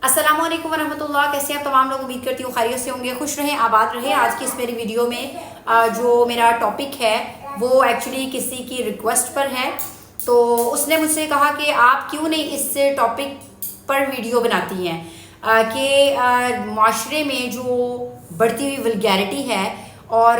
السلام علیکم ورحمۃ اللہ. کیسے ہیں تمام لوگ؟ امید کرتی ہوں خیریت سے ہوں گے، خوش رہیں، آباد رہیں. آج کی اس میری ویڈیو میں جو میرا ٹاپک ہے وہ ایکچولی کسی کی ریکویسٹ پر ہے. تو اس نے مجھ سے کہا کہ آپ کیوں نہیں اس ٹاپک پر ویڈیو بناتی ہیں کہ معاشرے میں جو بڑھتی ہوئی ولگیرٹی ہے اور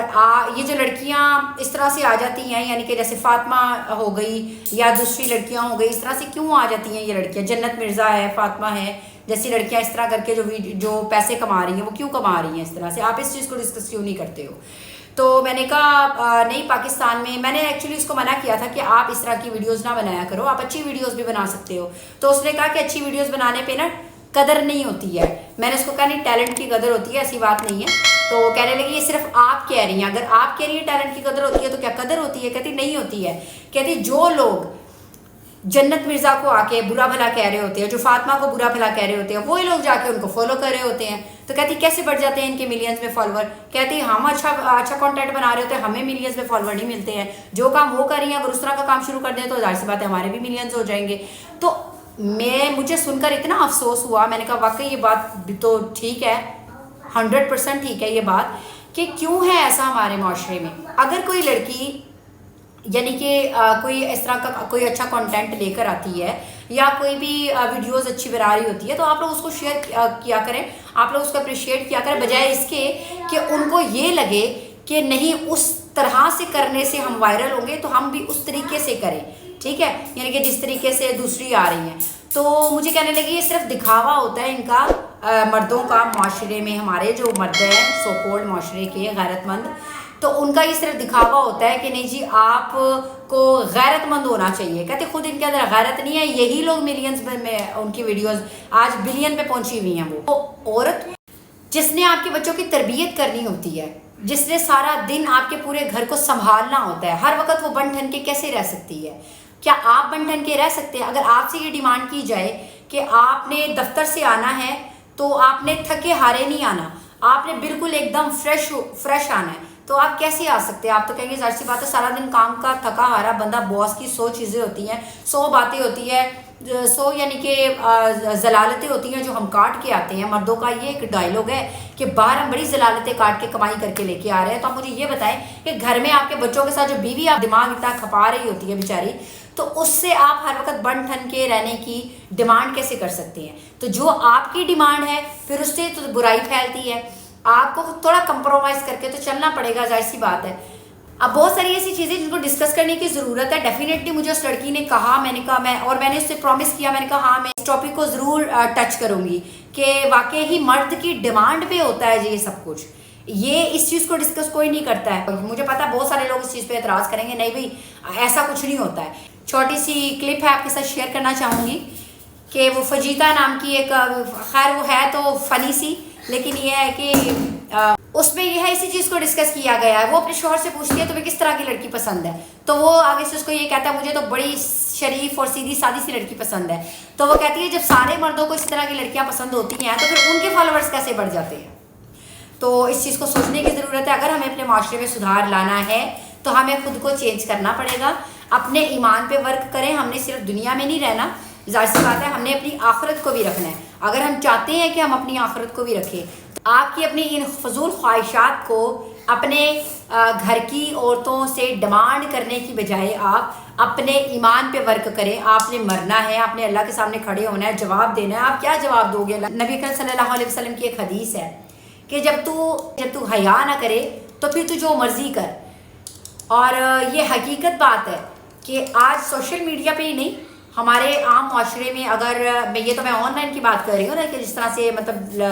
یہ جو لڑکیاں اس طرح سے آ جاتی ہیں، یعنی کہ جیسے فاطمہ ہو گئی یا دوسری لڑکیاں ہو گئی، اس طرح سے کیوں آ جاتی ہیں یہ لڑکیاں؟ جنت مرزا ہے، فاطمہ ہے، جیسی لڑکیاں اس طرح کر کے جو پیسے کما رہی ہیں وہ کیوں کما رہی ہیں اس طرح سے؟ آپ اس چیز کو ڈسکس کیوں نہیں کرتے ہو؟ تو میں نے کہا نہیں، پاکستان میں نے ایکچولی اس کو منع کیا تھا کہ آپ اس طرح کی ویڈیوز نہ بنایا کرو، آپ اچھی ویڈیوز بھی بنا سکتے ہو. تو اس نے کہا کہ اچھی ویڈیوز بنانے پہ نا قدر نہیں ہوتی ہے. میں نے اس کو کہا نہیں، ٹیلنٹ کی قدر ہوتی ہے، ایسی بات نہیں ہے. تو کہنے لگی یہ صرف آپ کہہ رہی ہیں، اگر آپ کہہ رہی ہیں ٹیلنٹ کی قدر ہوتی ہے تو کیا قدر ہوتی ہے؟ کہتی نہیں ہوتی ہے. کہتی جو لوگ جنت مرزا کو آ کے برا بھلا کہہ رہے ہوتے ہیں، جو فاطمہ کو برا بھلا کہہ رہے ہوتے ہیں، وہی لوگ جا کے ان کو فالو کر رہے ہوتے ہیں. تو کہتی کیسے بڑھ جاتے ہیں ان کے ملینز میں فالوور؟ کہتی ہم اچھا کنٹینٹ بنا رہے ہوتے ہیں، ہمیں ملینز میں فالوور نہیں ملتے ہیں. جو کام وہ کر رہی ہیں اگر اس طرح کا کام شروع کر دیں تو ظاہر سی بات ہے ہمارے بھی ملینز ہو جائیں گے. تو مجھے سن کر اتنا افسوس ہوا. میں نے کہا واقعی یہ بات تو ٹھیک ہے، 100% ٹھیک ہے یہ بات کہ کیوں ہے ایسا ہمارے معاشرے میں. اگر کوئی لڑکی یعنی کہ کوئی اس طرح کا کوئی اچھا کنٹینٹ لے کر آتی ہے یا کوئی بھی ویڈیوز اچھی بنا رہی ہوتی ہے تو آپ لوگ اس کو شیئر کیا کریں، آپ لوگ اس کو اپریشیٹ کیا کریں، بجائے اس کے کہ ان کو یہ لگے کہ نہیں اس طرح سے کرنے سے ہم وائرل ہوں گے تو ہم بھی اس طریقے سے کریں. ٹھیک ہے، یعنی کہ جس طریقے سے دوسری آ رہی ہیں. تو مجھے کہنے لگی یہ صرف دکھاوا ہوتا ہے ان کا، مردوں کا. معاشرے میں ہمارے جو مرد ہیں سو کولڈ معاشرے کے غیرت مند، تو ان کا یہ صرف دکھاوا ہوتا ہے کہ نہیں جی آپ کو غیرت مند ہونا چاہیے. کہتے خود ان کے اندر غیرت نہیں ہے. یہی لوگ ملینز میں ان کی ویڈیوز آج بلین پہ پہنچی ہوئی ہیں. وہ عورت جس نے آپ کے بچوں کی تربیت کرنی ہوتی ہے، جس نے سارا دن آپ کے پورے گھر کو سنبھالنا ہوتا ہے، ہر وقت وہ بن ٹھن کے کیسے رہ سکتی ہے؟ کیا آپ بن ٹھن کے رہ سکتے ہیں؟ اگر آپ سے یہ ڈیمانڈ کی جائے کہ آپ نے دفتر سے آنا ہے تو آپ نے تھکے ہارے نہیں آنا، آپ نے بالکل ایک دم فریش آنا ہے، تو آپ کیسے آ سکتے ہیں؟ آپ تو کہیں گے ظاہر سی بات ہے سارا دن کام کا تھکا ہارا بندہ، باس کی 100 چیزیں ہوتی ہیں، 100 باتیں ہوتی ہیں، 100 یعنی کہ ضلالتیں ہوتی ہیں جو ہم کاٹ کے آتے ہیں. مردوں کا یہ ایک ڈائلاگ ہے کہ باہر ہم بڑی ضلالتیں کاٹ کے کمائی کر کے لے کے آ رہے ہیں. تو آپ مجھے یہ بتائیں کہ گھر میں آپ کے بچوں کے ساتھ جو بیوی آپ دماغ اتنا کھپا رہی ہوتی ہے بیچاری، تو اس سے آپ ہر وقت بن ٹھن کے رہنے کی ڈیمانڈ کیسے کر سکتے ہیں؟ تو جو آپ کی ڈیمانڈ ہے پھر اس سے تو برائی پھیلتی ہے. آپ کو تھوڑا کمپرومائز کر کے تو چلنا پڑے گا، ظاہر سی بات ہے. اب بہت ساری ایسی چیزیں جن کو ڈسکس کرنے کی ضرورت ہے. ڈیفینیٹلی مجھے اس لڑکی نے کہا، میں نے کہا میں نے اس سے پرومس کیا، میں نے کہا ہاں میں اس ٹاپک کو ضرور ٹچ کروں گی کہ واقعی ہی مرد کی ڈیمانڈ پہ ہوتا ہے جی یہ سب کچھ. یہ اس چیز کو ڈسکس کوئی نہیں کرتا ہے. مجھے پتا بہت سارے لوگ اس چیز پہ اعتراض کریں گے، نہیں بھائی ایسا کچھ نہیں ہوتا ہے. چھوٹی سی کلپ ہے آپ کے ساتھ شیئر کرنا چاہوں گی کہ وہ فجیتا نام کی ایک، خیر وہ ہے تو فنی سی، لیکن یہ ہے کہ اس میں یہ ہے اسی چیز کو ڈسکس کیا گیا ہے. وہ اپنے شوہر سے پوچھتی ہے تمہیں کس طرح کی لڑکی پسند ہے، تو وہ آگے سے اس کو یہ کہتا ہے مجھے تو بڑی شریف اور سیدھی سادی سی لڑکی پسند ہے. تو وہ کہتی ہے جب سارے مردوں کو اس طرح کی لڑکیاں پسند ہوتی ہیں تو پھر ان کے فالوورز کیسے بڑھ جاتے ہیں؟ تو اس چیز کو سوچنے کی ضرورت ہے. اگر ہمیں اپنے معاشرے میں سدھار لانا ہے تو ہمیں خود کو چینج کرنا پڑے گا. اپنے ایمان پہ ورک کریں. ہم نے صرف دنیا میں نہیں رہنا، ظاہر سی بات ہے ہم نے اپنی آخرت کو بھی رکھنا ہے. اگر ہم چاہتے ہیں کہ ہم اپنی آخرت کو بھی رکھیں، آپ کی اپنی ان فضول خواہشات کو اپنے گھر کی عورتوں سے ڈیمانڈ کرنے کی بجائے آپ اپنے ایمان پہ ورک کریں. آپ نے مرنا ہے، آپ نے اللہ کے سامنے کھڑے ہونا ہے، جواب دینا ہے. آپ کیا جواب دو گے؟ نبی اکرم صلی اللہ علیہ وسلم کی ایک حدیث ہے کہ جب تو حیا نہ کرے تو پھر تو جو مرضی کر. اور یہ حقیقت بات ہے کہ آج سوشل میڈیا پہ ہی نہیں، ہمارے عام معاشرے میں، اگر یہ تو میں آن لائن کی بات کر رہی ہوں نا، کہ جس طرح سے مطلب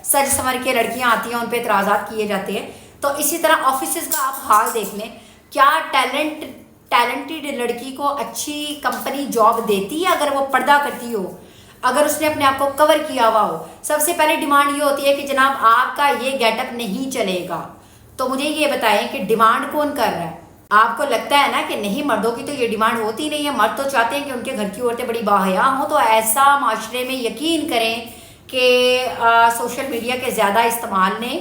سج سنور کے لڑکیاں آتی ہیں ان پہ اعتراضات کیے جاتے ہیں، تو اسی طرح آفیسز کا آپ حال دیکھ لیں. کیا ٹیلنٹڈ لڑکی کو اچھی کمپنی جاب دیتی ہے اگر وہ پردہ کرتی ہو، اگر اس نے اپنے آپ کو کور کیا ہوا ہو؟ سب سے پہلے ڈیمانڈ یہ ہوتی ہے کہ جناب آپ کا یہ گیٹ اپ نہیں چلے گا. تو مجھے یہ بتائیں کہ ڈیمانڈ کون کر رہا ہے؟ آپ کو لگتا ہے نا کہ نہیں مردوں کی تو یہ ڈیمانڈ ہوتی نہیں ہے، مرد تو چاہتے ہیں کہ ان کے گھر کی عورتیں بڑی باحیا ہوں. تو ایسا معاشرے میں یقین کریں کہ سوشل میڈیا کے زیادہ استعمال نے،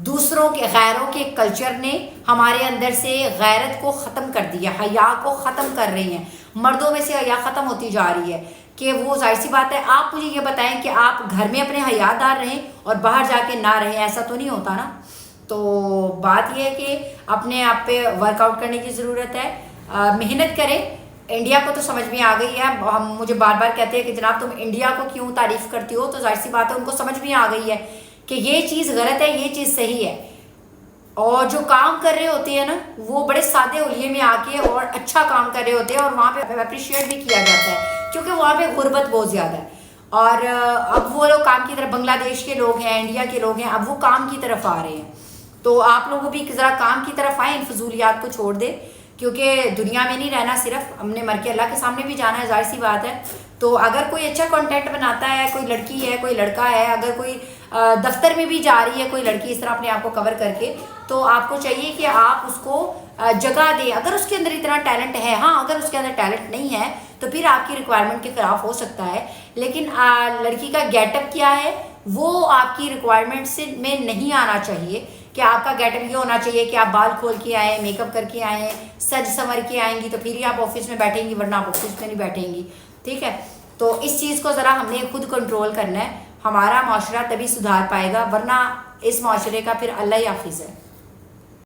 دوسروں کے غیروں کے کلچر نے ہمارے اندر سے غیرت کو ختم کر دیا، حیا کو ختم کر رہی ہیں. مردوں میں سے حیا ختم ہوتی جا رہی ہے. کہ وہ ظاہر سی بات ہے آپ مجھے یہ بتائیں کہ آپ گھر میں اپنے حیادار رہیں اور باہر جا کے نہ رہیں، ایسا تو نہیں ہوتا نا. تو بات یہ ہے کہ اپنے آپ پہ ورک آؤٹ کرنے کی ضرورت ہے، محنت کریں. انڈیا کو تو سمجھ میں آ گئی ہے، ہم مجھے بار بار کہتے ہیں کہ جناب تم انڈیا کو کیوں تعریف کرتی ہو، تو ظاہر سی بات ہے ان کو سمجھ میں آ گئی ہے کہ یہ چیز غلط ہے، یہ چیز صحیح ہے. اور جو کام کر رہے ہوتے ہیں نا وہ بڑے سادے حلیے میں آ کے اور اچھا کام کر رہے ہوتے ہیں، اور وہاں پہ اپریشیٹ بھی کیا جاتا ہے کیونکہ وہاں پہ غربت بہت زیادہ ہے. اور اب وہ لوگ کام کی طرف، بنگلہ دیش کے لوگ ہیں، انڈیا کے لوگ ہیں، اب وہ کام کی طرف آ رہے ہیں. تو آپ لوگوں بھی ذرا کام کی طرف آئیں، ان فضولیات کو چھوڑ دیں، کیونکہ دنیا میں نہیں رہنا صرف، ہم نے مر کے اللہ کے سامنے بھی جانا ہے، ظاہر سی بات ہے. تو اگر کوئی اچھا کنٹینٹ بناتا ہے، کوئی لڑکی ہے، کوئی لڑکا ہے، اگر کوئی دفتر میں بھی جا رہی ہے کوئی لڑکی اس طرح اپنے آپ کو کور کر کے، تو آپ کو چاہیے کہ آپ اس کو جگہ دیں اگر اس کے اندر اتنا ٹیلنٹ ہے. ہاں اگر اس کے اندر ٹیلنٹ نہیں ہے تو پھر آپ کی ریکوائرمنٹ کے خلاف ہو سکتا ہے، لیکن لڑکی کا گیٹ اپ کیا ہے وہ آپ کی ریکوائرمنٹ سے میں نہیں آنا چاہیے. کہ آپ کا گیٹ اپ یہ ہونا چاہیے کہ آپ بال کھول کے آئیں، میک اپ کر کے آئیں، سج سنور کے آئیں گی تو پھر ہی آپ آفس میں بیٹھیں گی، ورنہ آپ آفس میں نہیں بیٹھیں گی. ٹھیک ہے، تو اس چیز کو ذرا ہم نے خود کنٹرول کرنا ہے، ہمارا معاشرہ تبھی سدھار پائے گا، ورنہ اس معاشرے کا پھر اللہ ہی حافظ ہے.